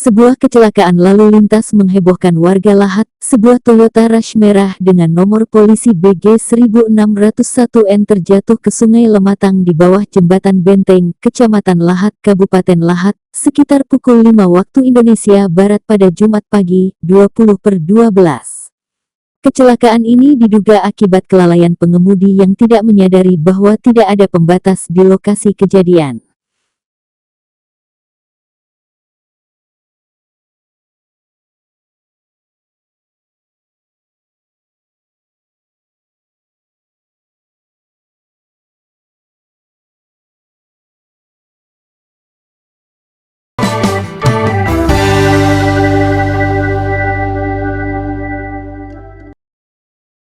Sebuah kecelakaan lalu lintas menghebohkan warga Lahat. Sebuah Toyota Rush merah dengan nomor polisi BG 1601N terjatuh ke Sungai Lematang di bawah Jembatan Benteng, Kecamatan Lahat, Kabupaten Lahat, sekitar pukul 5 waktu Indonesia Barat pada Jumat pagi, 20/12. Kecelakaan ini diduga akibat kelalaian pengemudi yang tidak menyadari bahwa tidak ada pembatas di lokasi kejadian.